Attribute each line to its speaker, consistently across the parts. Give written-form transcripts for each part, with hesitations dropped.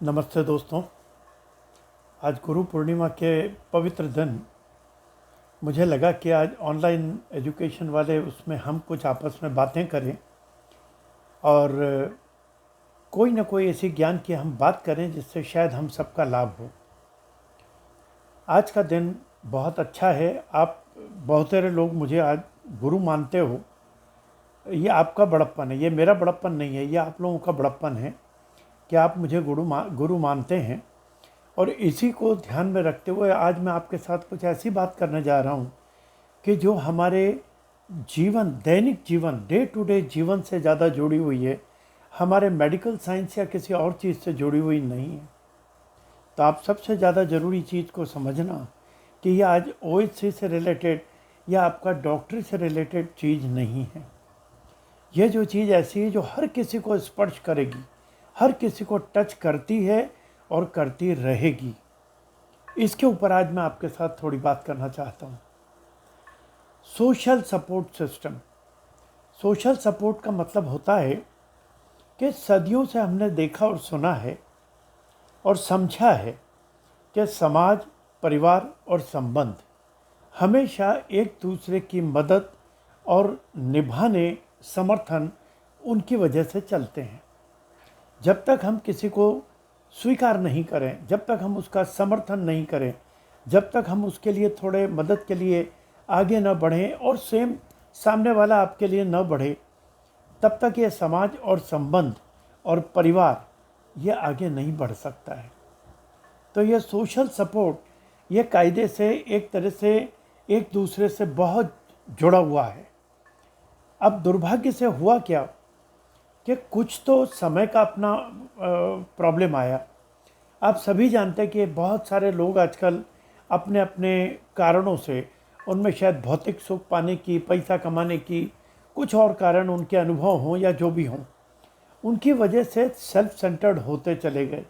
Speaker 1: नमस्ते दोस्तों। आज गुरु पूर्णिमा के पवित्र दिन मुझे लगा कि आज ऑनलाइन एजुकेशन वाले उसमें हम कुछ आपस में बातें करें और कोई ना कोई ऐसी ज्ञान की हम बात करें जिससे शायद हम सबका लाभ हो। आज का दिन बहुत अच्छा है। आप बहुत सारे लोग मुझे आज गुरु मानते हो। ये आपका बड़प्पन है, ये मेरा बड़प्पन नहीं है, ये आप लोगों का बड़प्पन है कि आप मुझे गुरु मानते हैं। और इसी को ध्यान में रखते हुए आज मैं आपके साथ कुछ ऐसी बात करने जा रहा हूँ कि जो हमारे जीवन, दैनिक जीवन, डे टू डे जीवन से ज़्यादा जुड़ी हुई है, हमारे मेडिकल साइंस या किसी और चीज़ से जुड़ी हुई नहीं है। तो आप सबसे ज़्यादा ज़रूरी चीज़ को समझना कि यह आज ओएचसी से रिलेटेड या आपका डॉक्टरी से रिलेटेड चीज़ नहीं है। यह जो चीज़ ऐसी है जो हर किसी को स्पर्श करेगी, हर किसी को टच करती है और करती रहेगी। इसके ऊपर आज मैं आपके साथ थोड़ी बात करना चाहता हूँ। Social support system. Social support का मतलब होता है कि सदियों से हमने देखा और सुना है और समझा है कि समाज, परिवार और संबंध हमेशा एक दूसरे की मदद और निभाने, समर्थन उनकी वजह से चलते हैं। जब तक हम किसी को स्वीकार नहीं करें, जब तक हम उसका समर्थन नहीं करें, जब तक हम उसके लिए थोड़े मदद के लिए आगे न बढ़ें और सेम सामने वाला आपके लिए न बढ़े, तब तक ये समाज और संबंध और परिवार ये आगे नहीं बढ़ सकता है। तो ये सोशल सपोर्ट, ये कायदे से एक तरह से एक दूसरे से बहुत जुड़ा हुआ है। अब दुर्भाग्य से हुआ क्या कि कुछ तो समय का अपना प्रॉब्लम आया। आप सभी जानते हैं कि बहुत सारे लोग आजकल अपने अपने कारणों से, उनमें शायद भौतिक सुख पाने की, पैसा कमाने की, कुछ और कारण उनके अनुभव हों या जो भी हों, उनकी वजह से सेल्फ सेंटर्ड होते चले गए।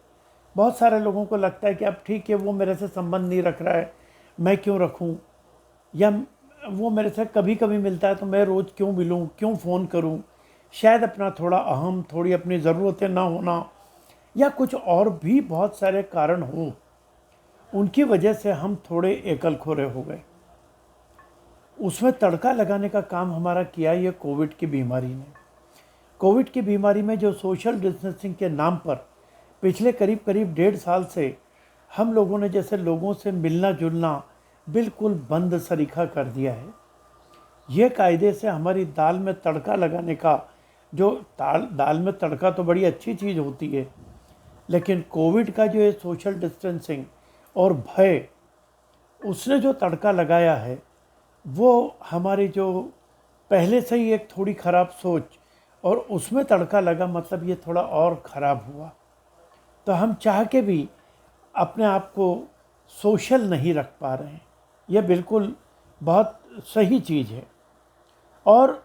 Speaker 1: बहुत सारे लोगों को लगता है कि अब ठीक है, वो मेरे से संबंध नहीं रख रहा है, मैं क्यों रखूं, या वो मेरे से कभी कभी मिलता है तो मैं रोज़ क्यों मिलूं, क्यों फ़ोन करूं। शायद अपना थोड़ा अहम, थोड़ी अपनी ज़रूरतें ना होना या कुछ और भी बहुत सारे कारण हों, उनकी वजह से हम थोड़े एकल खोरे हो गए। उसमें तड़का लगाने का काम हमारा किया ये कोविड की बीमारी ने। कोविड की बीमारी में जो सोशल डिस्टेंसिंग के नाम पर पिछले करीब करीब 1.5 साल से हम लोगों ने जैसे लोगों से मिलना जुलना बिल्कुल बंद सरीखा कर दिया है। ये कायदे से हमारी दाल में तड़का लगाने का, जो दाल में तड़का तो बड़ी अच्छी चीज़ होती है, लेकिन कोविड का जो ये सोशल डिस्टेंसिंग और भय, उसने जो तड़का लगाया है, वो हमारी जो पहले से ही एक थोड़ी ख़राब सोच और उसमें तड़का लगा, मतलब ये थोड़ा और ख़राब हुआ। तो हम चाह के भी अपने आप को सोशल नहीं रख पा रहे हैं। यह बिल्कुल बहुत सही चीज़ है। और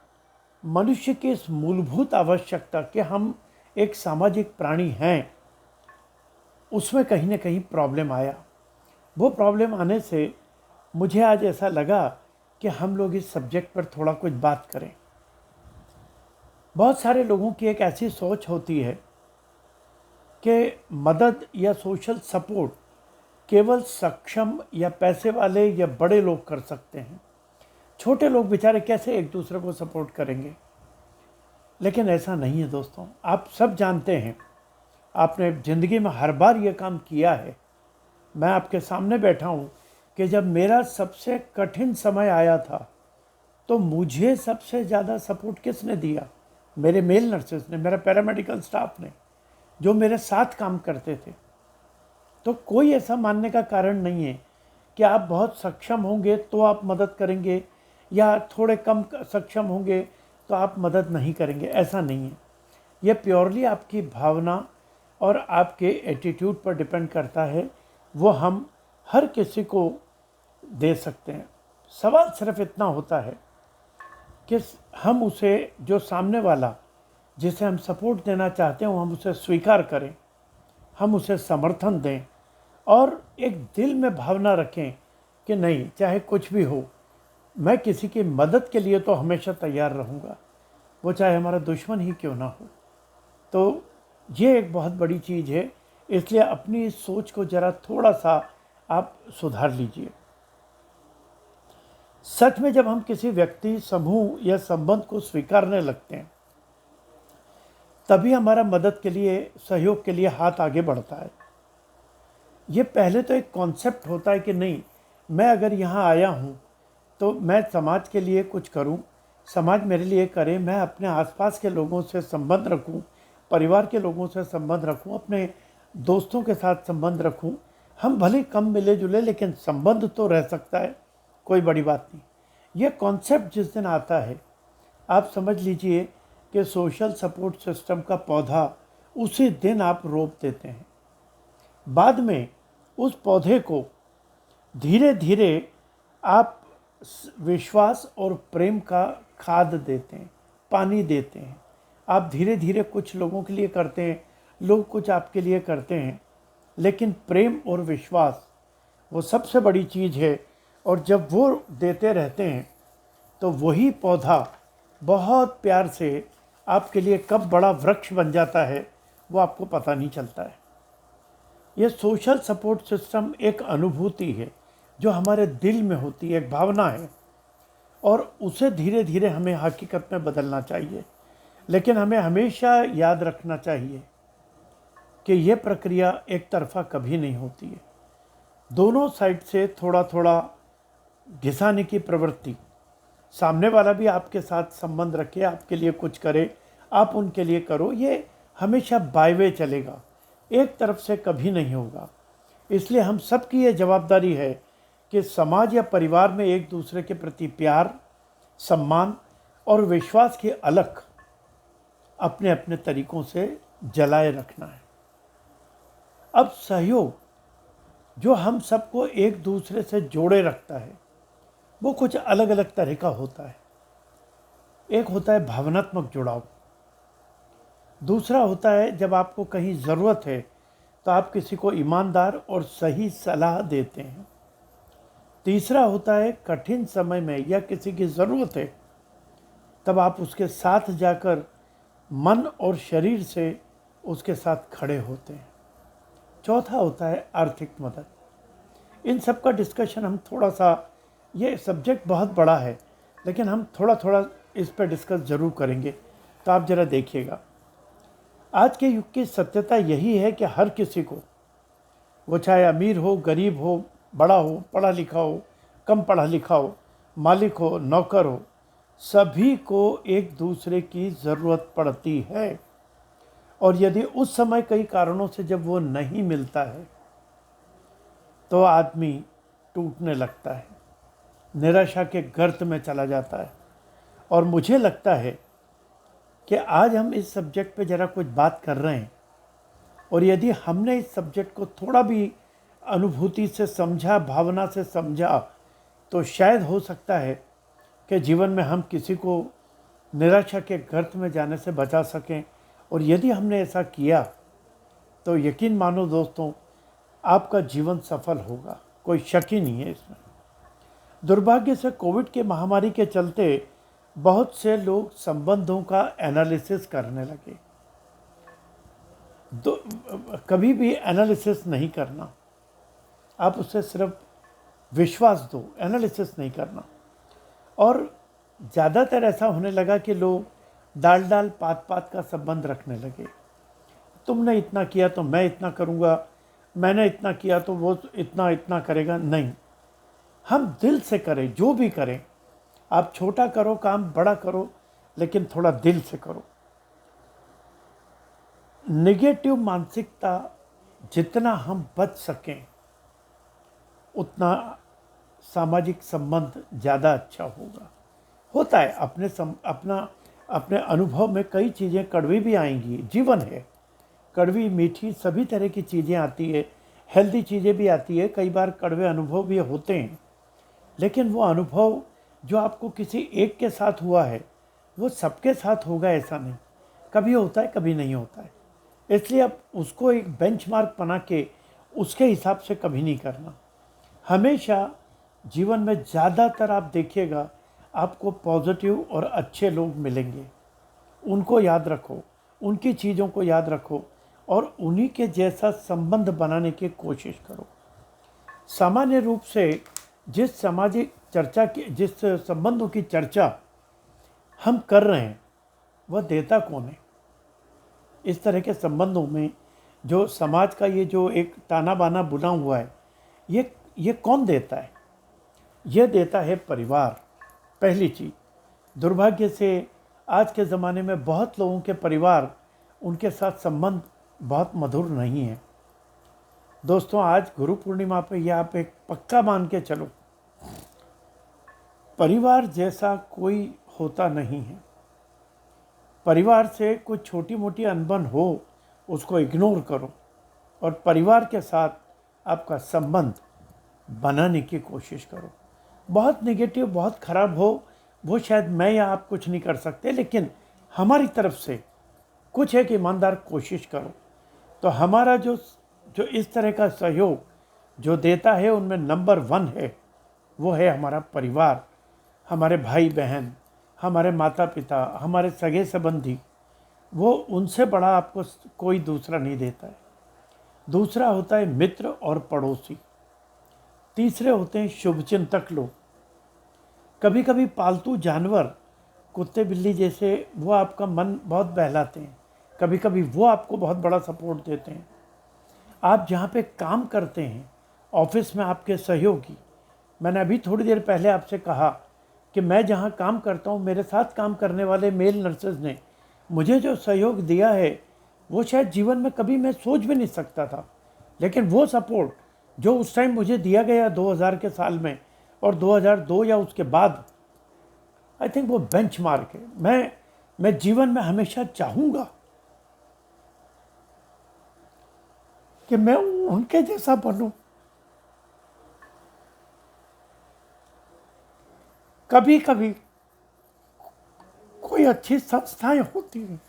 Speaker 1: मनुष्य की इस मूलभूत आवश्यकता कि हम एक सामाजिक प्राणी हैं, उसमें कहीं ना कहीं प्रॉब्लम आया। वो प्रॉब्लम आने से मुझे आज ऐसा लगा कि हम लोग इस सब्जेक्ट पर थोड़ा कुछ बात करें। बहुत सारे लोगों की एक ऐसी सोच होती है कि मदद या सोशल सपोर्ट केवल सक्षम या पैसे वाले या बड़े लोग कर सकते हैं। छोटे लोग बेचारे कैसे एक दूसरे को सपोर्ट करेंगे। लेकिन ऐसा नहीं है दोस्तों। आप सब जानते हैं, आपने ज़िंदगी में हर बार ये काम किया है। मैं आपके सामने बैठा हूँ कि जब मेरा सबसे कठिन समय आया था तो मुझे सबसे ज़्यादा सपोर्ट किसने दिया? मेरे मेल नर्सेस ने, मेरा पैरामेडिकल स्टाफ ने, जो मेरे साथ काम करते थे। तो कोई ऐसा मानने का कारण नहीं है कि आप बहुत सक्षम होंगे तो आप मदद करेंगे या थोड़े कम सक्षम होंगे तो आप मदद नहीं करेंगे। ऐसा नहीं है। यह प्योरली आपकी भावना और आपके एटीट्यूड पर डिपेंड करता है। वो हम हर किसी को दे सकते हैं। सवाल सिर्फ इतना होता है कि हम उसे, जो सामने वाला जिसे हम सपोर्ट देना चाहते हैं, हम उसे स्वीकार करें, हम उसे समर्थन दें और एक दिल में भावना रखें कि नहीं, चाहे कुछ भी हो, मैं किसी की मदद के लिए तो हमेशा तैयार रहूँगा, वो चाहे हमारा दुश्मन ही क्यों ना हो। तो ये एक बहुत बड़ी चीज़ है इसलिए अपनी इस सोच को ज़रा थोड़ा सा आप सुधार लीजिए। सच में जब हम किसी व्यक्ति, समूह या संबंध को स्वीकारने लगते हैं, तभी हमारा मदद के लिए, सहयोग के लिए हाथ आगे बढ़ता है। ये पहले तो एक कॉन्सेप्ट होता है कि नहीं, मैं अगर यहाँ आया हूँ तो मैं समाज के लिए कुछ करूँ, समाज मेरे लिए करे, मैं अपने आसपास के लोगों से संबंध रखूँ, परिवार के लोगों से संबंध रखूँ, अपने दोस्तों के साथ संबंध रखूँ। हम भले कम मिले जुले लेकिन संबंध तो रह सकता है, कोई बड़ी बात नहीं। ये कॉन्सेप्ट जिस दिन आता है, आप समझ लीजिए कि सोशल सपोर्ट सिस्टम का पौधा उसी दिन आप रोप देते हैं। बाद में उस पौधे को धीरे धीरे आप विश्वास और प्रेम का खाद देते हैं, पानी देते हैं। आप धीरे धीरे कुछ लोगों के लिए करते हैं, लोग कुछ आपके लिए करते हैं, लेकिन प्रेम और विश्वास वो सबसे बड़ी चीज़ है। और जब वो देते रहते हैं तो वही पौधा बहुत प्यार से आपके लिए कब बड़ा वृक्ष बन जाता है वो आपको पता नहीं चलता है। ये सोशल सपोर्ट सिस्टम एक अनुभूति है जो हमारे दिल में होती है, एक भावना है, और उसे धीरे धीरे हमें हकीकत में बदलना चाहिए। लेकिन हमें हमेशा याद रखना चाहिए कि यह प्रक्रिया एक तरफा कभी नहीं होती है। दोनों साइड से थोड़ा थोड़ा घिसाने की प्रवृत्ति, सामने वाला भी आपके साथ संबंध रखे, आपके लिए कुछ करे, आप उनके लिए करो, ये हमेशा बाय वे चलेगा, एक तरफ से कभी नहीं होगा। इसलिए हम सबकी ये जवाबदारी है कि समाज या परिवार में एक दूसरे के प्रति प्यार, सम्मान और विश्वास की अलख अपने अपने तरीकों से जलाए रखना है। अब सहयोग जो हम सबको एक दूसरे से जोड़े रखता है वो कुछ अलग अलग तरह का होता है। एक होता है भावनात्मक जुड़ाव, दूसरा होता है जब आपको कहीं ज़रूरत है तो आप किसी को ईमानदार और सही सलाह देते हैं। तीसरा होता है कठिन समय में या किसी की ज़रूरत है तब आप उसके साथ जाकर मन और शरीर से उसके साथ खड़े होते हैं। चौथा होता है आर्थिक मदद। इन सब का डिस्कशन हम थोड़ा सा, ये सब्जेक्ट बहुत बड़ा है लेकिन हम थोड़ा थोड़ा इस पर डिस्कस ज़रूर करेंगे, तो आप ज़रा देखिएगा। आज के युग की सत्यता यही है कि हर किसी को, वो चाहे अमीर हो, गरीब हो, बड़ा हो, पढ़ा लिखा हो, कम पढ़ा लिखा हो, मालिक हो, नौकर हो, सभी को एक दूसरे की ज़रूरत पड़ती है। और यदि उस समय कई कारणों से जब वो नहीं मिलता है तो आदमी टूटने लगता है, निराशा के गर्त में चला जाता है। और मुझे लगता है कि आज हम इस सब्जेक्ट पे ज़रा कुछ बात कर रहे हैं, और यदि हमने इस सब्जेक्ट को थोड़ा भी अनुभूति से समझा, भावना से समझा, तो शायद हो सकता है कि जीवन में हम किसी को निराशा के गर्त में जाने से बचा सकें। और यदि हमने ऐसा किया तो यकीन मानो दोस्तों, आपका जीवन सफल होगा, कोई शक ही नहीं है इसमें। दुर्भाग्य से कोविड के महामारी के चलते बहुत से लोग संबंधों का एनालिसिस करने लगे। कभी भी एनालिसिस नहीं करना, आप उससे सिर्फ विश्वास दो, एनालिसिस नहीं करना। और ज़्यादातर ऐसा होने लगा कि लोग दाल दाल पात पात का संबंध रखने लगे। तुमने इतना किया तो मैं इतना करूँगा, मैंने इतना किया तो वो इतना इतना करेगा। नहीं, हम दिल से करें, जो भी करें। आप छोटा करो काम, बड़ा करो, लेकिन थोड़ा दिल से करो। नेगेटिव मानसिकता जितना हम बच सकें उतना सामाजिक संबंध ज़्यादा अच्छा होगा। होता है अपने अनुभव में कई चीज़ें कड़वी भी आएंगी, जीवन है, कड़वी मीठी सभी तरह की चीज़ें आती है, हेल्दी चीज़ें भी आती है, कई बार कड़वे अनुभव भी होते हैं। लेकिन वो अनुभव जो आपको किसी एक के साथ हुआ है वो सबके साथ होगा ऐसा नहीं, कभी होता है कभी नहीं होता है। इसलिए आप उसको एक बेंचमार्क बना के उसके हिसाब से कभी नहीं करना। हमेशा जीवन में ज़्यादातर आप देखिएगा आपको पॉजिटिव और अच्छे लोग मिलेंगे। उनको याद रखो, उनकी चीज़ों को याद रखो, और उन्हीं के जैसा संबंध बनाने की कोशिश करो। सामान्य रूप से जिस संबंधों की चर्चा हम कर रहे हैं वह देता कौन है? इस तरह के संबंधों में जो समाज का ये जो एक ताना बाना बुना हुआ है, ये कौन देता है? ये देता है परिवार। पहली चीज़, दुर्भाग्य से आज के ज़माने में बहुत लोगों के परिवार, उनके साथ संबंध बहुत मधुर नहीं है। दोस्तों, आज गुरु पूर्णिमा पे यह आप एक पक्का मान के चलो, परिवार जैसा कोई होता नहीं है। परिवार से कुछ छोटी मोटी अनबन हो, उसको इग्नोर करो और परिवार के साथ आपका संबंध बनाने की कोशिश करो। बहुत नेगेटिव, बहुत ख़राब हो, वो शायद मैं या आप कुछ नहीं कर सकते, लेकिन हमारी तरफ से कुछ एक ईमानदार कोशिश करो। तो हमारा जो इस तरह का सहयोग जो देता है, उनमें नंबर 1 है, वो है हमारा परिवार, हमारे भाई बहन, हमारे माता पिता, हमारे सगे संबंधी। वो उनसे बड़ा आपको कोई दूसरा नहीं देता है। दूसरा होता है मित्र और पड़ोसी। तीसरे होते हैं शुभचिंतक लोग। कभी कभी पालतू जानवर, कुत्ते बिल्ली जैसे, वो आपका मन बहुत बहलाते हैं। कभी कभी वो आपको बहुत बड़ा सपोर्ट देते हैं। आप जहाँ पे काम करते हैं, ऑफिस में आपके सहयोगी, मैंने अभी थोड़ी देर पहले आपसे कहा कि मैं जहाँ काम करता हूँ, मेरे साथ काम करने वाले मेल नर्सेज ने मुझे जो सहयोग दिया है, वो शायद जीवन में कभी मैं सोच भी नहीं सकता था। लेकिन वो सपोर्ट जो उस टाइम मुझे दिया गया 2000 के साल में और 2002 या उसके बाद, आई थिंक वो बेंचमार्क है। मैं जीवन में हमेशा चाहूँगा कि मैं उनके जैसा बनूं। कभी कभी कोई अच्छी संस्थाएं होती हैं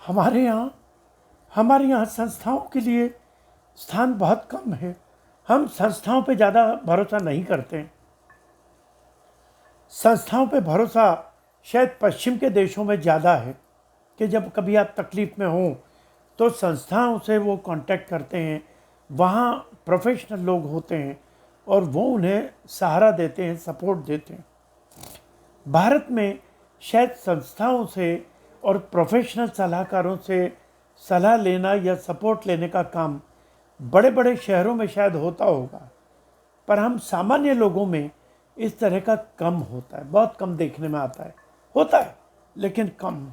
Speaker 1: हमारे यहाँ संस्थाओं के लिए स्थान बहुत कम है। हम संस्थाओं पे ज़्यादा भरोसा नहीं करते हैं। संस्थाओं पे भरोसा शायद पश्चिम के देशों में ज़्यादा है कि जब कभी आप तकलीफ़ में हों तो संस्थाओं से वो कांटेक्ट करते हैं, वहाँ प्रोफेशनल लोग होते हैं और वो उन्हें सहारा देते हैं, सपोर्ट देते हैं। भारत में शायद संस्थाओं से और प्रोफेशनल सलाहकारों से सलाह लेना या सपोर्ट लेने का काम बड़े बड़े शहरों में शायद होता होगा, पर हम सामान्य लोगों में इस तरह का कम होता है, बहुत कम देखने में आता है। होता है लेकिन कम।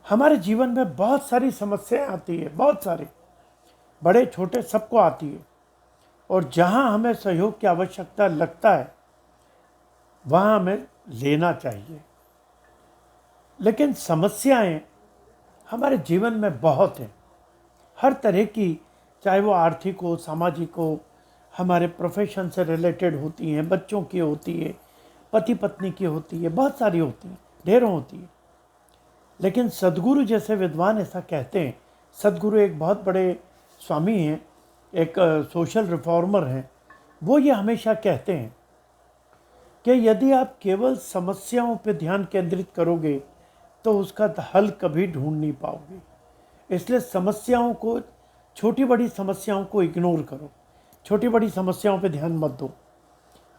Speaker 1: हमारे जीवन में बहुत सारी समस्याएं आती है, बहुत सारी, बड़े छोटे सबको आती है, और जहां हमें सहयोग की आवश्यकता लगता है वहां हमें लेना चाहिए। लेकिन समस्याएं हमारे जीवन में बहुत हैं, हर तरह की, चाहे वो आर्थिक हो, सामाजिक हो, हमारे प्रोफेशन से रिलेटेड होती हैं, बच्चों की होती है, पति पत्नी की होती है, बहुत सारी होती हैं, ढेरों होती है। लेकिन सद्गुरु जैसे विद्वान ऐसा कहते हैं। सद्गुरु एक बहुत बड़े स्वामी हैं, एक सोशल रिफॉर्मर हैं। वो ये हमेशा कहते हैं कि यदि आप केवल समस्याओं पर ध्यान केंद्रित करोगे तो उसका हल कभी ढूंढ नहीं पाओगे। इसलिए समस्याओं को, छोटी बड़ी समस्याओं को इग्नोर करो, छोटी बड़ी समस्याओं पे ध्यान मत दो।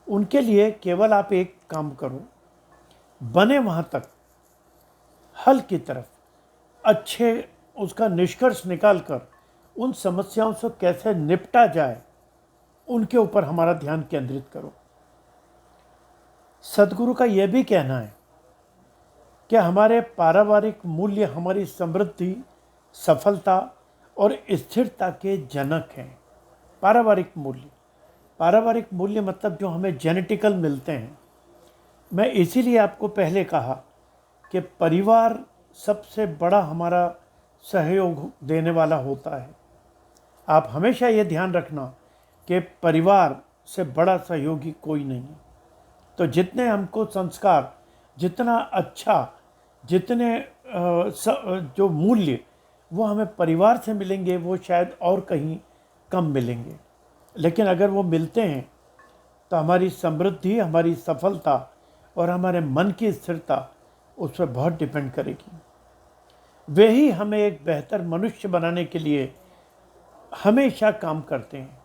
Speaker 1: उनके लिए केवल आप एक काम करो, बने वहाँ तक, हल की तरफ अच्छे उसका निष्कर्ष निकालकर उन समस्याओं से कैसे निपटा जाए, उनके ऊपर हमारा ध्यान केंद्रित करो। सद्गुरु का यह भी कहना है कि हमारे पारिवारिक मूल्य हमारी समृद्धि, सफलता और स्थिरता के जनक हैं। पारिवारिक मूल्य मतलब जो हमें जेनेटिकल मिलते हैं। मैं इसीलिए आपको पहले कहा कि परिवार सबसे बड़ा हमारा सहयोग देने वाला होता है। आप हमेशा ये ध्यान रखना कि परिवार से बड़ा सहयोगी कोई नहीं है। तो जितने हमको संस्कार, जितना अच्छा, जितने जो मूल्य वो हमें परिवार से मिलेंगे, वो शायद और कहीं कम मिलेंगे। लेकिन अगर वो मिलते हैं तो हमारी समृद्धि, हमारी सफलता और हमारे मन की स्थिरता उस पर बहुत डिपेंड करेगी। वे ही हमें एक बेहतर मनुष्य बनाने के लिए हमेशा काम करते हैं।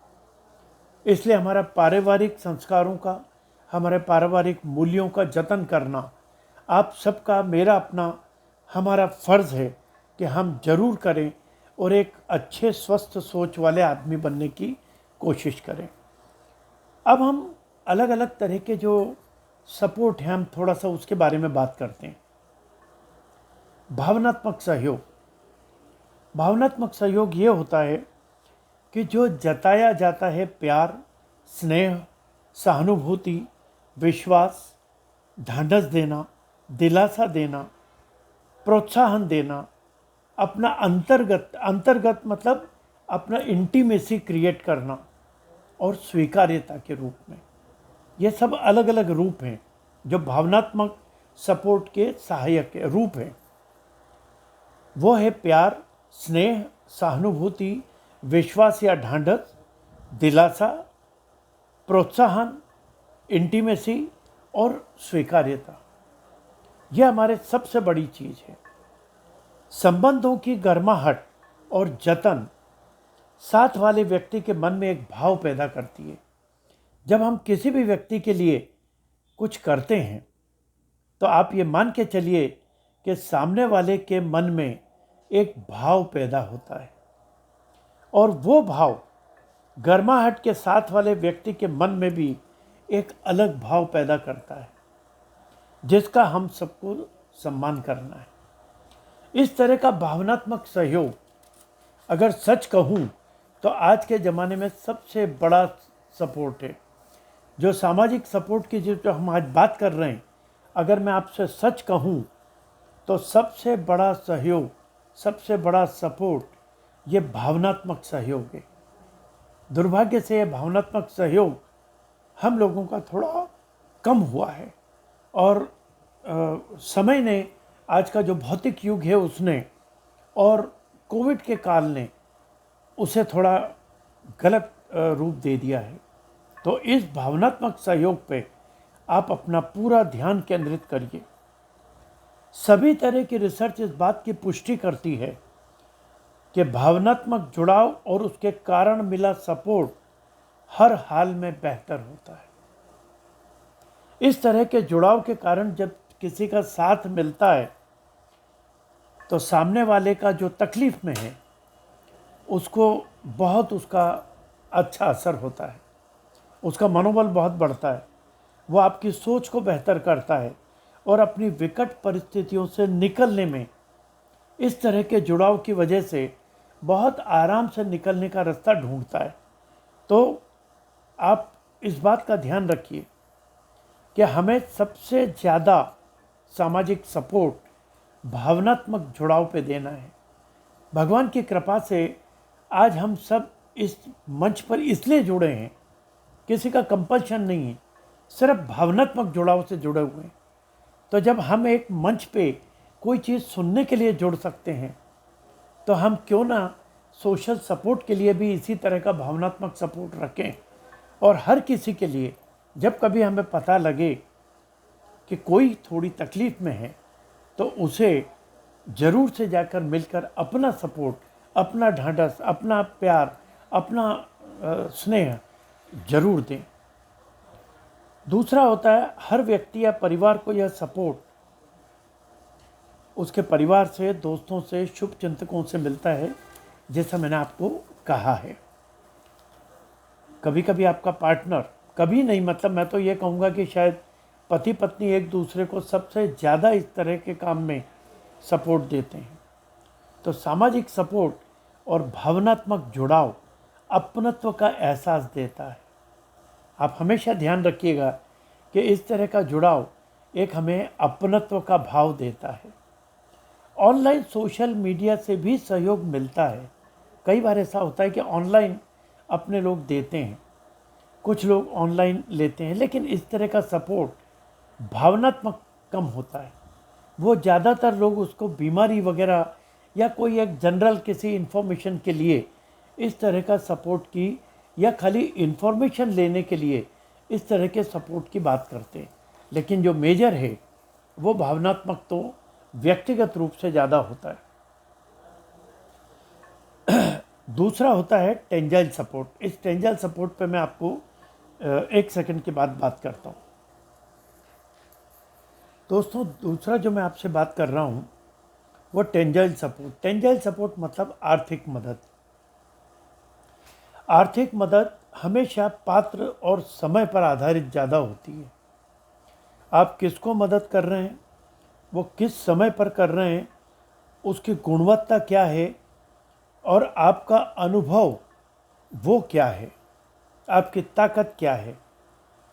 Speaker 1: इसलिए हमारा पारिवारिक संस्कारों का, हमारे पारिवारिक मूल्यों का जतन करना आप सबका, मेरा अपना, हमारा फ़र्ज़ है कि हम जरूर करें और एक अच्छे स्वस्थ सोच वाले आदमी बनने की कोशिश करें। अब हम अलग अलग तरह के जो सपोर्ट हैं, हम थोड़ा सा उसके बारे में बात करते हैं। भावनात्मक सहयोग। भावनात्मक सहयोग ये होता है कि जो जताया जाता है प्यार, स्नेह, सहानुभूति, विश्वास, ढांढस देना, दिलासा देना, प्रोत्साहन देना, अपना अंतर्गत मतलब अपना इंटीमेसी क्रिएट करना और स्वीकार्यता के रूप में, ये सब अलग अलग रूप हैं जो भावनात्मक सपोर्ट के सहायक रूप हैं। वो है प्यार, स्नेह, सहानुभूति, विश्वास या ढांढस, दिलासा, प्रोत्साहन, इंटीमेसी और स्वीकार्यता। यह हमारे सबसे बड़ी चीज़ है। संबंधों की गर्माहट और जतन साथ वाले व्यक्ति के मन में एक भाव पैदा करती है। जब हम किसी भी व्यक्ति के लिए कुछ करते हैं तो आप ये मान के चलिए कि सामने वाले के मन में एक भाव पैदा होता है और वो भाव गर्माहट के साथ वाले व्यक्ति के मन में भी एक अलग भाव पैदा करता है, जिसका हम सबको सम्मान करना है। इस तरह का भावनात्मक सहयोग, अगर सच कहूँ तो आज के ज़माने में सबसे बड़ा सपोर्ट है। जो सामाजिक सपोर्ट की जो हम आज बात कर रहे हैं, अगर मैं आपसे सच कहूँ तो सबसे बड़ा सहयोग, सबसे बड़ा सपोर्ट ये भावनात्मक सहयोग है। दुर्भाग्य से ये भावनात्मक सहयोग हम लोगों का थोड़ा कम हुआ है और समय ने, आज का जो भौतिक युग है उसने और कोविड के काल ने उसे थोड़ा गलत रूप दे दिया है। तो इस भावनात्मक सहयोग पे आप अपना पूरा ध्यान केंद्रित करिए। सभी तरह की रिसर्च इस बात की पुष्टि करती है कि भावनात्मक जुड़ाव और उसके कारण मिला सपोर्ट हर हाल में बेहतर होता है। इस तरह के जुड़ाव के कारण जब किसी का साथ मिलता है तो सामने वाले का जो तकलीफ में है उसको बहुत उसका अच्छा असर होता है, उसका मनोबल बहुत बढ़ता है, वो आपकी सोच को बेहतर करता है और अपनी विकट परिस्थितियों से निकलने में इस तरह के जुड़ाव की वजह से बहुत आराम से निकलने का रास्ता ढूंढता है। तो आप इस बात का ध्यान रखिए कि हमें सबसे ज़्यादा सामाजिक सपोर्ट भावनात्मक जुड़ाव पे देना है। भगवान की कृपा से आज हम सब इस मंच पर इसलिए जुड़े हैं, किसी का कंपल्शन नहीं है, सिर्फ भावनात्मक जुड़ाव से जुड़े हुए हैं। तो जब हम एक मंच पे कोई चीज़ सुनने के लिए जुड़ सकते हैं तो हम क्यों ना सोशल सपोर्ट के लिए भी इसी तरह का भावनात्मक सपोर्ट रखें और हर किसी के लिए जब कभी हमें पता लगे कि कोई थोड़ी तकलीफ़ में है तो उसे ज़रूर से जाकर मिलकर अपना सपोर्ट, अपना ढांढस, अपना प्यार, अपना स्नेह जरूर दें। दूसरा होता है, हर व्यक्ति या परिवार को यह सपोर्ट उसके परिवार से, दोस्तों से, शुभ चिंतकों से मिलता है, जैसा मैंने आपको कहा है। कभी कभी आपका पार्टनर, कभी नहीं, मतलब मैं तो ये कहूँगा कि शायद पति पत्नी एक दूसरे को सबसे ज़्यादा इस तरह के काम में सपोर्ट देते हैं। तो सामाजिक सपोर्ट और भावनात्मक जुड़ाव अपनत्व का एहसास देता है। आप हमेशा ध्यान रखिएगा कि इस तरह का जुड़ाव एक हमें अपनत्व का भाव देता है। ऑनलाइन सोशल मीडिया से भी सहयोग मिलता है। कई बार ऐसा होता है कि ऑनलाइन अपने लोग देते हैं, कुछ लोग ऑनलाइन लेते हैं, लेकिन इस तरह का सपोर्ट भावनात्मक कम होता है। वो ज़्यादातर लोग उसको बीमारी वगैरह या कोई एक जनरल किसी इन्फॉर्मेशन के लिए इस तरह का सपोर्ट की, या खाली इन्फॉर्मेशन लेने के लिए इस तरह के सपोर्ट की बात करते हैं। लेकिन जो मेजर है वो भावनात्मक तो व्यक्तिगत रूप से ज़्यादा होता है। दूसरा होता है टेंजाइल सपोर्ट। इस टेंजाइल सपोर्ट पे मैं आपको 1 सेकंड के बाद बात करता हूँ। दोस्तों, दूसरा जो मैं आपसे बात कर रहा हूँ वो टेंजाइल सपोर्ट। टेंजाइल सपोर्ट मतलब आर्थिक मदद। आर्थिक मदद हमेशा पात्र और समय पर आधारित ज़्यादा होती है। आप किसको मदद कर रहे हैं, वो किस समय पर कर रहे हैं, उसकी गुणवत्ता क्या है और आपका अनुभव वो क्या है, आपकी ताकत क्या है,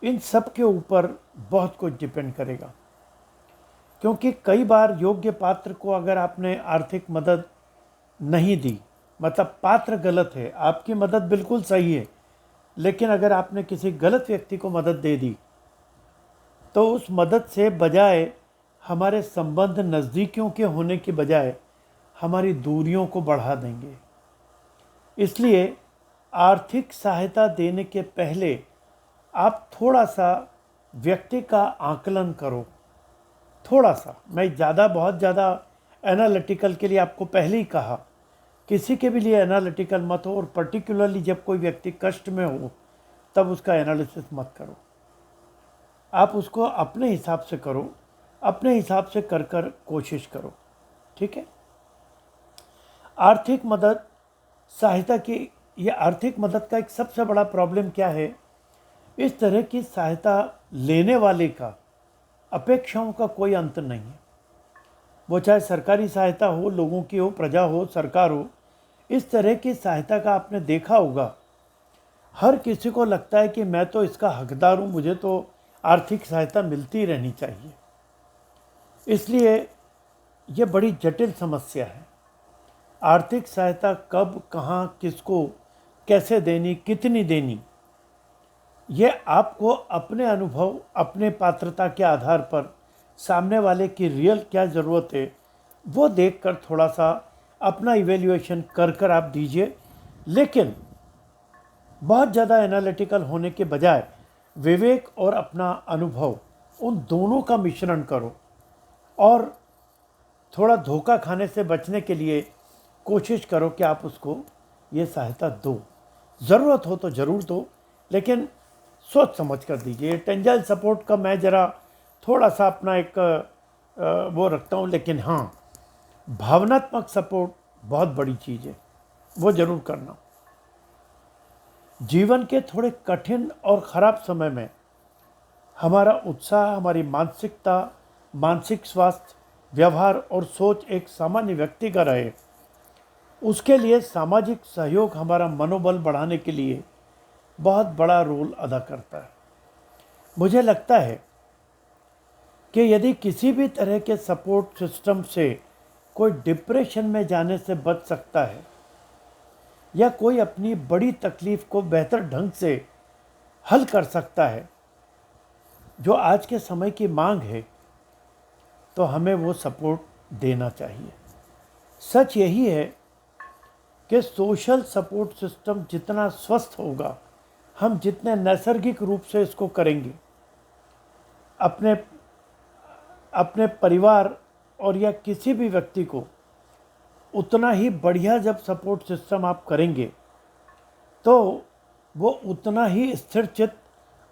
Speaker 1: इन सब के ऊपर बहुत कुछ डिपेंड करेगा। क्योंकि कई बार योग्य पात्र को अगर आपने आर्थिक मदद नहीं दी, मतलब पात्र गलत है, आपकी मदद बिल्कुल सही है, लेकिन अगर आपने किसी गलत व्यक्ति को मदद दे दी तो उस मदद से बजाय हमारे संबंध नज़दीकियों के होने की बजाय हमारी दूरियों को बढ़ा देंगे। इसलिए आर्थिक सहायता देने के पहले आप थोड़ा सा व्यक्ति का आकलन करो। थोड़ा सा, मैं बहुत ज़्यादा एनालिटिकल के लिए आपको पहले ही कहा, किसी के भी लिए एनालिटिकल मत हो, और पर्टिकुलरली जब कोई व्यक्ति कष्ट में हो तब उसका एनालिसिस मत करो। आप उसको अपने हिसाब से करो, अपने हिसाब से कर कोशिश करो। ठीक है। आर्थिक मदद सहायता की, ये आर्थिक मदद का एक सबसे बड़ा प्रॉब्लम क्या है, इस तरह की सहायता लेने वाले का अपेक्षाओं का कोई अंत नहीं है। वो चाहे सरकारी सहायता हो, लोगों की हो, प्रजा हो, सरकार हो, इस तरह की सहायता का आपने देखा होगा। हर किसी को लगता है कि मैं तो इसका हकदार हूँ, मुझे तो आर्थिक सहायता मिलती रहनी चाहिए। इसलिए ये बड़ी जटिल समस्या है। आर्थिक सहायता कब, कहाँ, किसको, कैसे देनी, कितनी देनी, ये आपको अपने अनुभव, अपने पात्रता के आधार पर, सामने वाले की रियल क्या ज़रूरत है वो देखकर थोड़ा सा अपना इवैल्यूएशन कर आप दीजिए। लेकिन बहुत ज़्यादा एनालिटिकल होने के बजाय विवेक और अपना अनुभव, उन दोनों का मिश्रण करो और थोड़ा धोखा खाने से बचने के लिए कोशिश करो कि आप उसको ये सहायता दो। ज़रूरत हो तो ज़रूर दो, लेकिन सोच समझ कर दीजिए। टेंजाइल सपोर्ट का मैं ज़रा थोड़ा सा अपना एक वो रखता हूँ, लेकिन हाँ, भावनात्मक सपोर्ट बहुत बड़ी चीज़ है, वो ज़रूर करना। जीवन के थोड़े कठिन और ख़राब समय में हमारा उत्साह, हमारी मानसिकता, मानसिक स्वास्थ्य, व्यवहार और सोच एक सामान्य व्यक्ति का रहे, उसके लिए सामाजिक सहयोग हमारा मनोबल बढ़ाने के लिए बहुत बड़ा रोल अदा करता है। मुझे लगता है कि यदि किसी भी तरह के सपोर्ट सिस्टम से कोई डिप्रेशन में जाने से बच सकता है या कोई अपनी बड़ी तकलीफ़ को बेहतर ढंग से हल कर सकता है, जो आज के समय की मांग है, तो हमें वो सपोर्ट देना चाहिए। सच यही है कि सोशल सपोर्ट सिस्टम जितना स्वस्थ होगा, हम जितने नैसर्गिक रूप से इसको करेंगे, अपने परिवार और या किसी भी व्यक्ति को उतना ही बढ़िया जब सपोर्ट सिस्टम आप करेंगे तो वो उतना ही स्थिरचित्त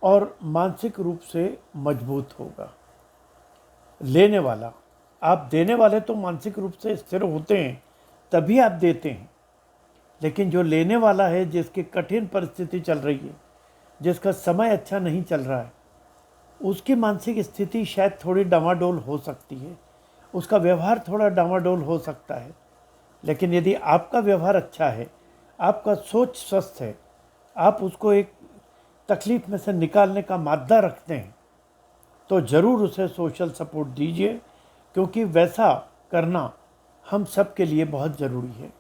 Speaker 1: और मानसिक रूप से मजबूत होगा। लेने वाला, आप देने वाले तो मानसिक रूप से स्थिर होते हैं तभी आप देते हैं, लेकिन जो लेने वाला है, जिसकी कठिन परिस्थिति चल रही है, जिसका समय अच्छा नहीं चल रहा है, उसकी मानसिक स्थिति शायद थोड़ी डामाडोल हो सकती है, उसका व्यवहार थोड़ा डामाडोल हो सकता है। लेकिन यदि आपका व्यवहार अच्छा है, आपका सोच स्वस्थ है, आप उसको एक तकलीफ़ में से निकालने का मादा रखते हैं, तो ज़रूर उसे सोशल सपोर्ट दीजिए, क्योंकि वैसा करना हम सब के लिए बहुत ज़रूरी है।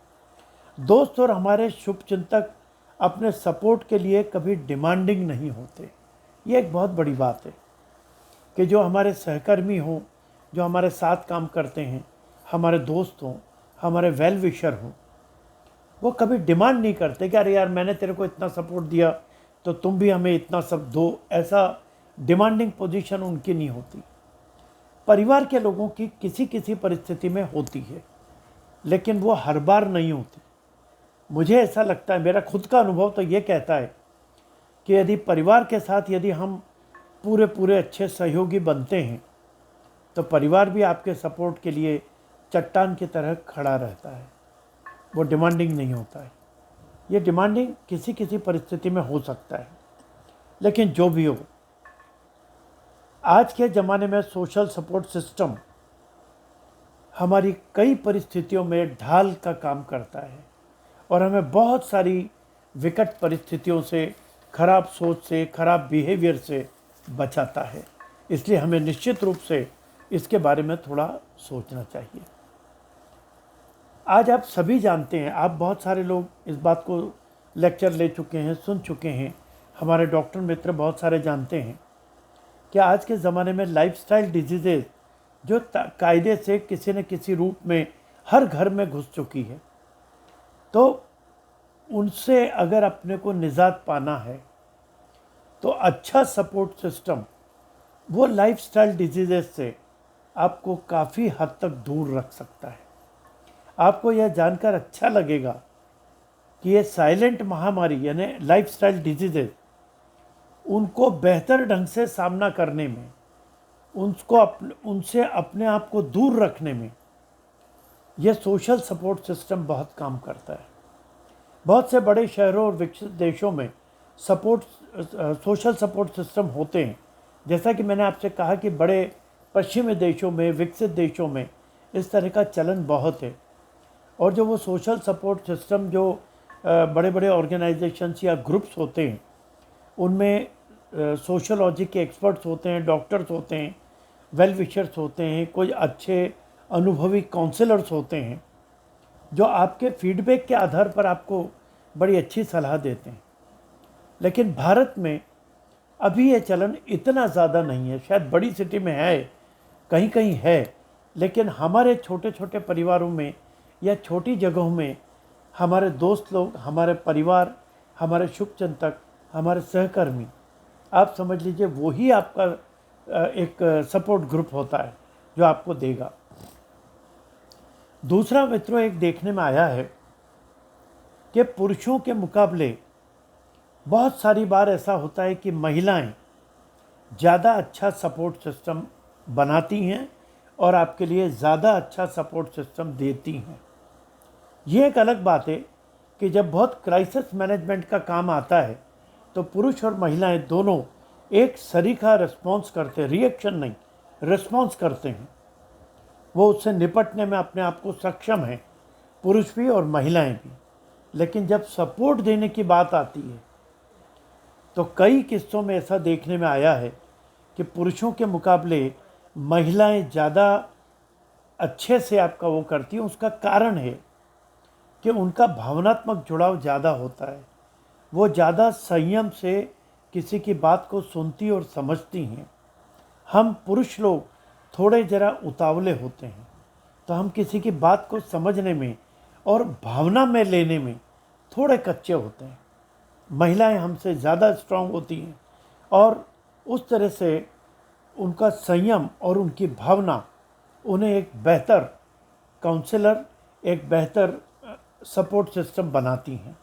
Speaker 1: दोस्त और हमारे शुभचिंतक अपने सपोर्ट के लिए कभी डिमांडिंग नहीं होते। ये एक बहुत बड़ी बात है कि जो हमारे सहकर्मी हों, जो हमारे साथ काम करते हैं, हमारे दोस्त हों, हमारे वेल विशर हों, वो कभी डिमांड नहीं करते कि अरे यार, मैंने तेरे को इतना सपोर्ट दिया तो तुम भी हमें इतना सब दो। ऐसा डिमांडिंग पोजीशन उनकी नहीं होती। परिवार के लोगों की किसी किसी परिस्थिति में होती है, लेकिन वो हर बार नहीं होती। मुझे ऐसा लगता है, मेरा खुद का अनुभव तो ये कहता है कि यदि परिवार के साथ यदि हम पूरे पूरे अच्छे सहयोगी बनते हैं तो परिवार भी आपके सपोर्ट के लिए चट्टान की तरह खड़ा रहता है। वो डिमांडिंग नहीं होता है। ये डिमांडिंग किसी किसी परिस्थिति में हो सकता है, लेकिन जो भी हो, आज के ज़माने में सोशल सपोर्ट सिस्टम हमारी कई परिस्थितियों में ढाल का काम करता है और हमें बहुत सारी विकट परिस्थितियों से, खराब सोच से, खराब बिहेवियर से बचाता है। इसलिए हमें निश्चित रूप से इसके बारे में थोड़ा सोचना चाहिए। आज आप सभी जानते हैं, आप बहुत सारे लोग इस बात को लेक्चर ले चुके हैं, सुन चुके हैं, हमारे डॉक्टर मित्र बहुत सारे जानते हैं कि आज के ज़माने में लाइफस्टाइल डिजीज़ेज़ जो कायदे से किसी न किसी रूप में हर घर में घुस चुकी है, तो उनसे अगर अपने को निजात पाना है तो अच्छा सपोर्ट सिस्टम वो लाइफस्टाइल डिजीज़ेज़ से आपको काफ़ी हद तक दूर रख सकता है। आपको यह जानकर अच्छा लगेगा कि ये साइलेंट महामारी यानी लाइफस्टाइल डिजीज़ेज़, उनको बेहतर ढंग से सामना करने में, उनसे अपने आप को दूर रखने में यह सोशल सपोर्ट सिस्टम बहुत काम करता है। बहुत से बड़े शहरों और विकसित देशों में सोशल सपोर्ट सिस्टम होते हैं। जैसा कि मैंने आपसे कहा कि बड़े पश्चिमी देशों में, विकसित देशों में इस तरह का चलन बहुत है। और जो वो सोशल सपोर्ट सिस्टम जो बड़े बड़े ऑर्गेनाइजेशंस या ग्रुप्स होते हैं, उनमें सोशलॉजी के एक्सपर्ट्स होते हैं, डॉक्टर्स होते हैं, वेल विशर्स होते हैं, कोई अच्छे अनुभवी काउंसलर्स होते हैं जो आपके फीडबैक के आधार पर आपको बड़ी अच्छी सलाह देते हैं। लेकिन भारत में अभी ये चलन इतना ज़्यादा नहीं है। शायद बड़ी सिटी में है, कहीं कहीं है, लेकिन हमारे छोटे छोटे परिवारों में या छोटी जगहों में हमारे दोस्त लोग, हमारे परिवार, हमारे शुभचिंतक, हमारे सहकर्मी, आप समझ लीजिए वो ही आपका एक सपोर्ट ग्रुप होता है जो आपको देगा। दूसरा मित्रों, एक देखने में आया है कि पुरुषों के मुकाबले बहुत सारी बार ऐसा होता है कि महिलाएं ज़्यादा अच्छा सपोर्ट सिस्टम बनाती हैं और आपके लिए ज़्यादा अच्छा सपोर्ट सिस्टम देती हैं। ये एक अलग बात है कि जब बहुत क्राइसिस मैनेजमेंट का काम आता है तो पुरुष और महिलाएं दोनों एक सरीखा रिस्पॉन्स करते हैं, रिएक्शन नहीं, रिस्पॉन्स करते हैं। वो उससे निपटने में अपने आप को सक्षम हैं, पुरुष भी और महिलाएं भी। लेकिन जब सपोर्ट देने की बात आती है तो कई किस्सों में ऐसा देखने में आया है कि पुरुषों के मुकाबले महिलाएं ज़्यादा अच्छे से आपका वो करती हैं। उसका कारण है कि उनका भावनात्मक जुड़ाव ज़्यादा होता है। वो ज़्यादा संयम से किसी की बात को सुनती और समझती हैं। हम पुरुष लोग थोड़े ज़रा उतावले होते हैं, तो हम किसी की बात को समझने में और भावना में लेने में थोड़े कच्चे होते हैं। महिलाएं हमसे ज़्यादा स्ट्रांग होती हैं और उस तरह से उनका संयम और उनकी भावना उन्हें एक बेहतर काउंसलर, एक बेहतर सपोर्ट सिस्टम बनाती हैं।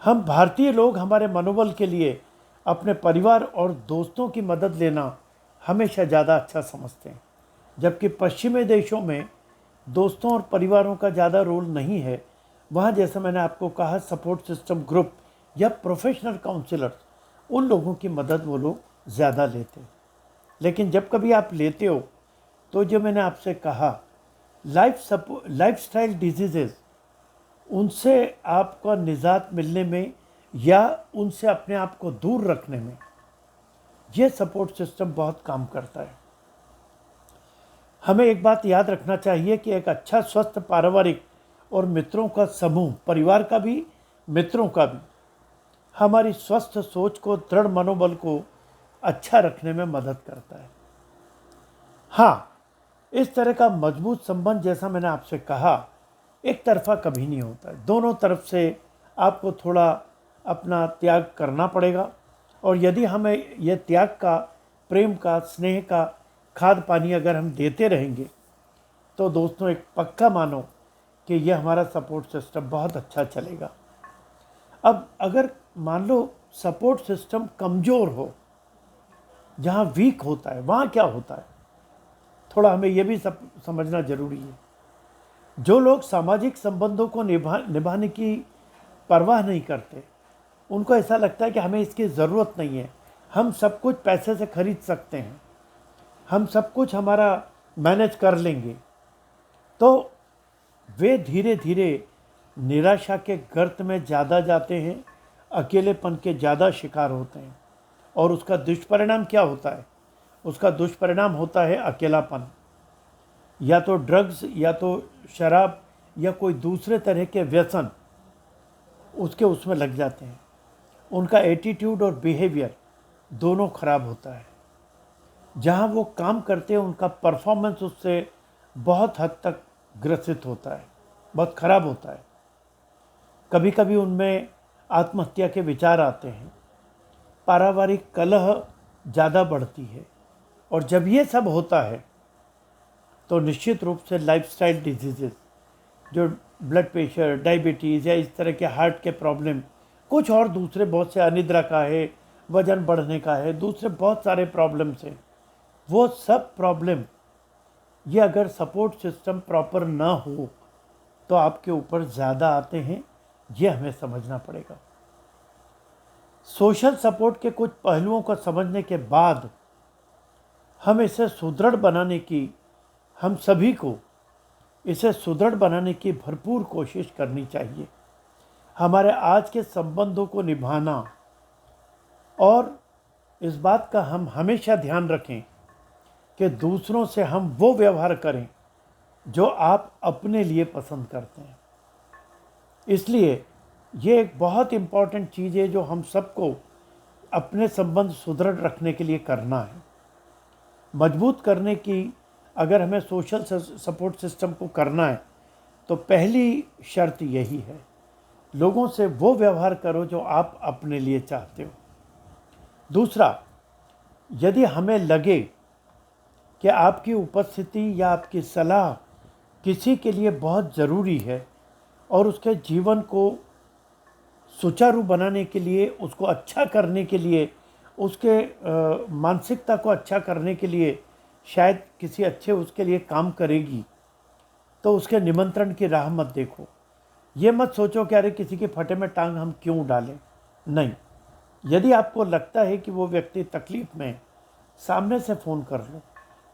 Speaker 1: हम भारतीय लोग हमारे मनोबल के लिए अपने परिवार और दोस्तों की मदद लेना हमेशा ज़्यादा अच्छा समझते हैं, जबकि पश्चिमी देशों में दोस्तों और परिवारों का ज़्यादा रोल नहीं है। वहाँ जैसा मैंने आपको कहा, सपोर्ट सिस्टम ग्रुप या प्रोफेशनल काउंसलर्स, उन लोगों की मदद वो लोग ज़्यादा लेते हैं। लेकिन जब कभी आप लेते हो तो जो मैंने आपसे कहा, लाइफस्टाइल डिजीज़ेज़, उनसे आपका निजात मिलने में या उनसे अपने आप को दूर रखने में ये सपोर्ट सिस्टम बहुत काम करता है। हमें एक बात याद रखना चाहिए कि एक अच्छा स्वस्थ पारिवारिक और मित्रों का समूह, परिवार का भी, मित्रों का भी, हमारी स्वस्थ सोच को, दृढ़ मनोबल को अच्छा रखने में मदद करता है। हाँ, इस तरह का मजबूत संबंध, जैसा मैंने आपसे कहा, एक तरफा कभी नहीं होता है। दोनों तरफ से आपको थोड़ा अपना त्याग करना पड़ेगा और यदि हमें यह त्याग का, प्रेम का, स्नेह का खाद पानी अगर हम देते रहेंगे, तो दोस्तों एक पक्का मानो कि यह हमारा सपोर्ट सिस्टम बहुत अच्छा चलेगा। अब अगर मान लो सपोर्ट सिस्टम कमज़ोर हो, जहाँ वीक होता है, वहाँ क्या होता है, थोड़ा हमें यह भी समझना जरूरी है। जो लोग सामाजिक संबंधों को निभाने की परवाह नहीं करते, उनको ऐसा लगता है कि हमें इसकी ज़रूरत नहीं है, हम सब कुछ पैसे से खरीद सकते हैं, हम सब कुछ हमारा मैनेज कर लेंगे, तो वे धीरे धीरे निराशा के गर्त में ज़्यादा जाते हैं, अकेलेपन के ज़्यादा शिकार होते हैं। और उसका दुष्परिणाम क्या होता है? उसका दुष्परिणाम होता है अकेलापन, या तो ड्रग्स, या तो शराब, या कोई दूसरे तरह के व्यसन उसमें लग जाते हैं। उनका एटीट्यूड और बिहेवियर दोनों खराब होता है। जहाँ वो काम करते हैं उनका परफॉर्मेंस उससे बहुत हद तक ग्रसित होता है, बहुत खराब होता है। कभी कभी उनमें आत्महत्या के विचार आते हैं, पारिवारिक कलह ज़्यादा बढ़ती है। और जब ये सब होता है तो निश्चित रूप से लाइफस्टाइल डिजीज़ेस, जो ब्लड प्रेशर, डायबिटीज़, या इस तरह के हार्ट के प्रॉब्लम, कुछ और दूसरे बहुत से, अनिद्रा का है, वजन बढ़ने का है, दूसरे बहुत सारे प्रॉब्लम्स हैं, वो सब प्रॉब्लम ये अगर सपोर्ट सिस्टम प्रॉपर ना हो तो आपके ऊपर ज़्यादा आते हैं। ये हमें समझना पड़ेगा। सोशल सपोर्ट के कुछ पहलुओं को समझने के बाद हम इसे सुदृढ़ बनाने की, हम सभी को इसे सुदृढ़ बनाने की भरपूर कोशिश करनी चाहिए। हमारे आज के संबंधों को निभाना, और इस बात का हम हमेशा ध्यान रखें कि दूसरों से हम वो व्यवहार करें जो आप अपने लिए पसंद करते हैं। इसलिए ये एक बहुत इम्पॉर्टेंट चीज़ है जो हम सबको अपने संबंध सुदृढ़ रखने के लिए करना है। मजबूत करने की, अगर हमें सोशल सपोर्ट सिस्टम को करना है तो पहली शर्त यही है, लोगों से वो व्यवहार करो जो आप अपने लिए चाहते हो। दूसरा, यदि हमें लगे कि आपकी उपस्थिति या आपकी सलाह किसी के लिए बहुत ज़रूरी है और उसके जीवन को सुचारू बनाने के लिए, उसको अच्छा करने के लिए, उसके मानसिकता को अच्छा करने के लिए शायद किसी अच्छे उसके लिए काम करेगी, तो उसके निमंत्रण की राह मत देखो। ये मत सोचो कि अरे किसी के फटे में टांग हम क्यों डालें। नहीं, यदि आपको लगता है कि वो व्यक्ति तकलीफ़ में है, सामने से फ़ोन कर लो,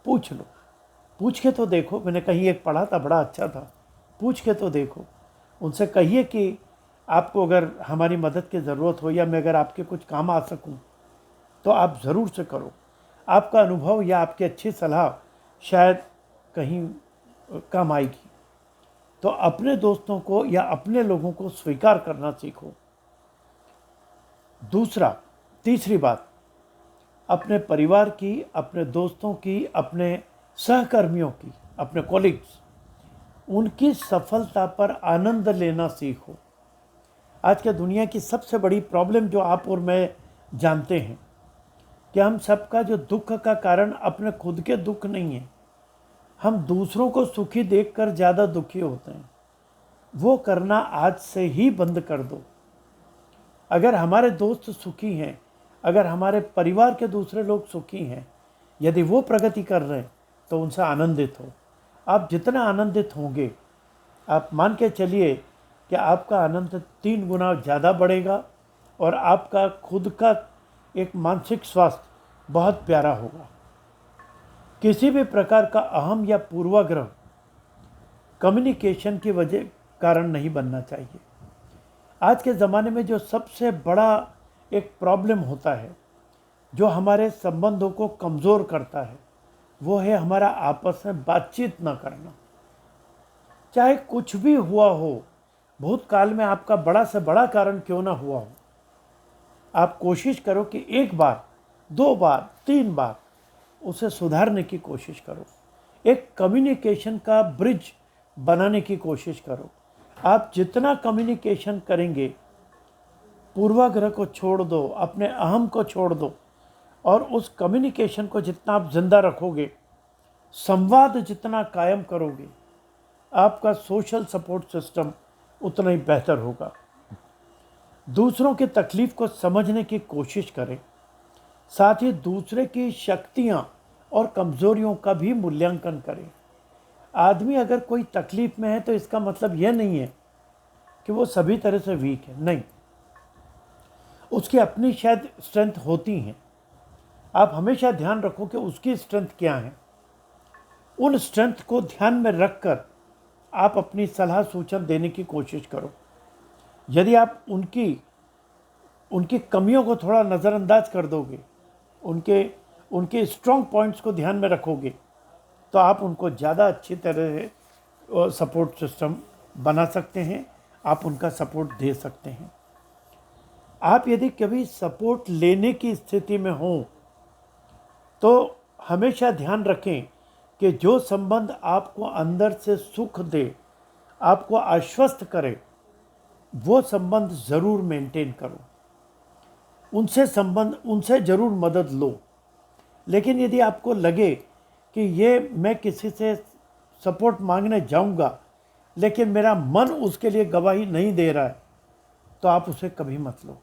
Speaker 1: पूछ लो, पूछ के तो देखो। मैंने कहीं एक पढ़ा था, बड़ा अच्छा था, पूछ के तो देखो। उनसे कहिए कि आपको अगर हमारी मदद की ज़रूरत हो, या मैं अगर आपके कुछ काम आ सकूं, तो आप ज़रूर से करो। आपका अनुभव या आपकी अच्छी सलाह शायद कहीं काम आएगी। तो अपने दोस्तों को या अपने लोगों को स्वीकार करना सीखो। तीसरी बात, अपने परिवार की, अपने दोस्तों की, अपने सहकर्मियों की, अपने कॉलीग्स, उनकी सफलता पर आनंद लेना सीखो। आज के दुनिया की सबसे बड़ी प्रॉब्लम जो आप और मैं जानते हैं कि हम सबका जो दुख का कारण अपने खुद के दुख नहीं है, हम दूसरों को सुखी देखकर ज़्यादा दुखी होते हैं। वो करना आज से ही बंद कर दो। अगर हमारे दोस्त सुखी हैं, अगर हमारे परिवार के दूसरे लोग सुखी हैं, यदि वो प्रगति कर रहे हैं, तो उनसे आनंदित हो। आप जितना आनंदित होंगे, आप मान के चलिए कि आपका आनंद 3 गुना ज़्यादा बढ़ेगा और आपका खुद का एक मानसिक स्वास्थ्य बहुत प्यारा होगा। किसी भी प्रकार का अहम या पूर्वाग्रह कम्युनिकेशन की वजह कारण नहीं बनना चाहिए। आज के ज़माने में जो सबसे बड़ा एक प्रॉब्लम होता है, जो हमारे संबंधों को कमज़ोर करता है, वो है हमारा आपस में बातचीत न करना। चाहे कुछ भी हुआ हो, भूतकाल में आपका बड़ा से बड़ा कारण क्यों ना हुआ हो, आप कोशिश करो कि 1 बार, 2 बार, 3 बार उसे सुधारने की कोशिश करो। एक कम्युनिकेशन का ब्रिज बनाने की कोशिश करो। आप जितना कम्युनिकेशन करेंगे, पूर्वाग्रह को छोड़ दो, अपने अहम को छोड़ दो और उस कम्युनिकेशन को जितना आप जिंदा रखोगे, संवाद जितना कायम करोगे, आपका सोशल सपोर्ट सिस्टम उतना ही बेहतर होगा। दूसरों की तकलीफ को समझने की कोशिश करें, साथ ही दूसरे की शक्तियां और कमजोरियों का भी मूल्यांकन करें। आदमी अगर कोई तकलीफ में है तो इसका मतलब यह नहीं है कि वो सभी तरह से वीक है, नहीं, उसकी अपनी शायद स्ट्रेंथ होती हैं। आप हमेशा ध्यान रखो कि उसकी स्ट्रेंथ क्या है, उन स्ट्रेंथ को ध्यान में रखकर आप अपनी सलाह सूचना देने की कोशिश करो। यदि आप उनकी कमियों को थोड़ा नज़रअंदाज कर दोगे, उनके स्ट्रॉन्ग पॉइंट्स को ध्यान में रखोगे, तो आप उनको ज़्यादा अच्छी तरह से सपोर्ट सिस्टम बना सकते हैं, आप उनका सपोर्ट दे सकते हैं। आप यदि कभी सपोर्ट लेने की स्थिति में हों तो हमेशा ध्यान रखें कि जो संबंध आपको अंदर से सुख दे, आपको आश्वस्त करे, वो संबंध ज़रूर मेंटेन करो, उनसे ज़रूर मदद लो। लेकिन यदि आपको लगे कि ये मैं किसी से सपोर्ट मांगने जाऊंगा लेकिन मेरा मन उसके लिए गवाही नहीं दे रहा है, तो आप उसे कभी मत लो।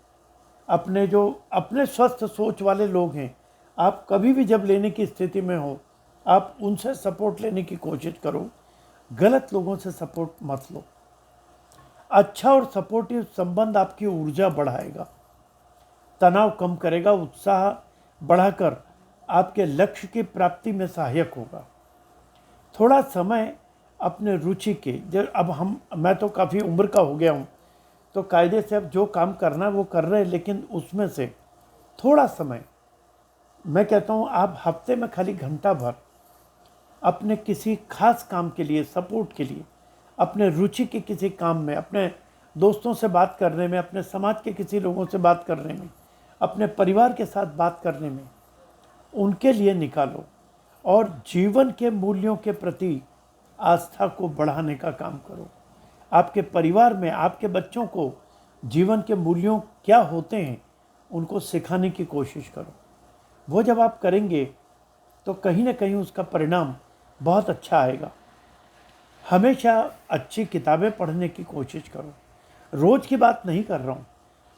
Speaker 1: अपने स्वस्थ सोच वाले लोग हैं, आप कभी भी जब लेने की स्थिति में हो, आप उनसे सपोर्ट लेने की कोशिश करो, गलत लोगों से सपोर्ट मत लो। अच्छा और सपोर्टिव संबंध आपकी ऊर्जा बढ़ाएगा, तनाव कम करेगा, उत्साह बढ़ाकर आपके लक्ष्य की प्राप्ति में सहायक होगा। थोड़ा समय अपने रुचि के, जब अब मैं तो काफ़ी उम्र का हो गया हूँ, तो कायदे से अब जो काम करना है वो कर रहे हैं, लेकिन उसमें से थोड़ा समय, मैं कहता हूँ आप हफ्ते में खाली घंटा भर अपने किसी खास काम के लिए, सपोर्ट के लिए, अपने रुचि के किसी काम में, अपने दोस्तों से बात करने में, अपने समाज के किसी लोगों से बात करने में, अपने परिवार के साथ बात करने में, उनके लिए निकालो और जीवन के मूल्यों के प्रति आस्था को बढ़ाने का काम करो। आपके परिवार में आपके बच्चों को जीवन के मूल्यों क्या होते हैं उनको सिखाने की कोशिश करो। वो जब आप करेंगे तो कहीं ना कहीं उसका परिणाम बहुत अच्छा आएगा। हमेशा अच्छी किताबें पढ़ने की कोशिश करो। रोज़ की बात नहीं कर रहा हूँ,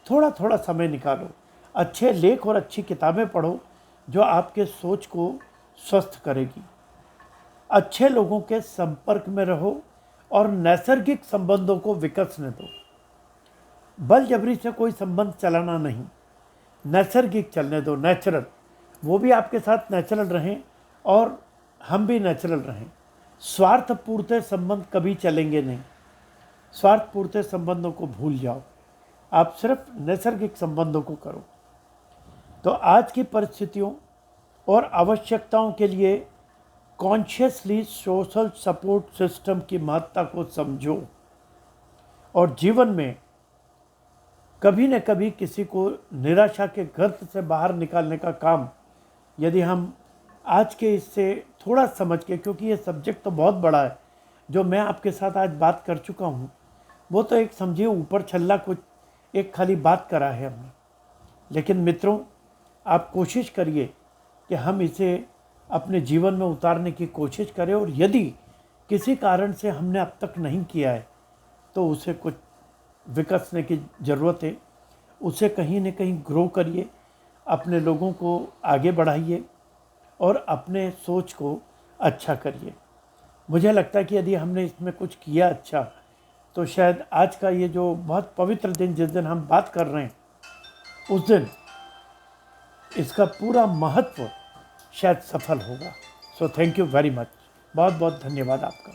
Speaker 1: थोड़ा थोड़ा समय निकालो, अच्छे लेख और अच्छी किताबें पढ़ो जो आपके सोच को स्वस्थ करेगी। अच्छे लोगों के संपर्क में रहो और नैसर्गिक संबंधों को विकसने दो। बल जबरी से कोई संबंध चलाना नहीं, नैसर्गिक चलने दो, नेचुरल। वो भी आपके साथ नेचुरल रहें और हम भी नेचुरल रहें। स्वार्थ पूर्ते संबंध कभी चलेंगे नहीं, स्वार्थ पूर्ते संबंधों को भूल जाओ, आप सिर्फ नैसर्गिक संबंधों को करो। तो आज की परिस्थितियों और आवश्यकताओं के लिए कॉन्शियसली सोशल सपोर्ट सिस्टम की महत्ता को समझो और जीवन में कभी न कभी किसी को निराशा के गर्त से बाहर निकालने का काम यदि हम आज के इससे थोड़ा समझ के, क्योंकि ये सब्जेक्ट तो बहुत बड़ा है, जो मैं आपके साथ आज बात कर चुका हूँ वो तो एक समझिए ऊपर छल्ला कुछ एक खाली बात करा है हमने। लेकिन मित्रों, आप कोशिश करिए कि हम इसे अपने जीवन में उतारने की कोशिश करें और यदि किसी कारण से हमने अब तक नहीं किया है तो उसे कुछ विकसने की ज़रूरत है, उसे कहीं न कहीं ग्रो करिए, अपने लोगों को आगे बढ़ाइए और अपने सोच को अच्छा करिए। मुझे लगता है कि यदि हमने इसमें कुछ किया अच्छा, तो शायद आज का ये जो बहुत पवित्र दिन, जिस दिन हम बात कर रहे हैं, उस दिन इसका पूरा महत्व शायद सफल होगा। So thank you very much, बहुत बहुत धन्यवाद आपका।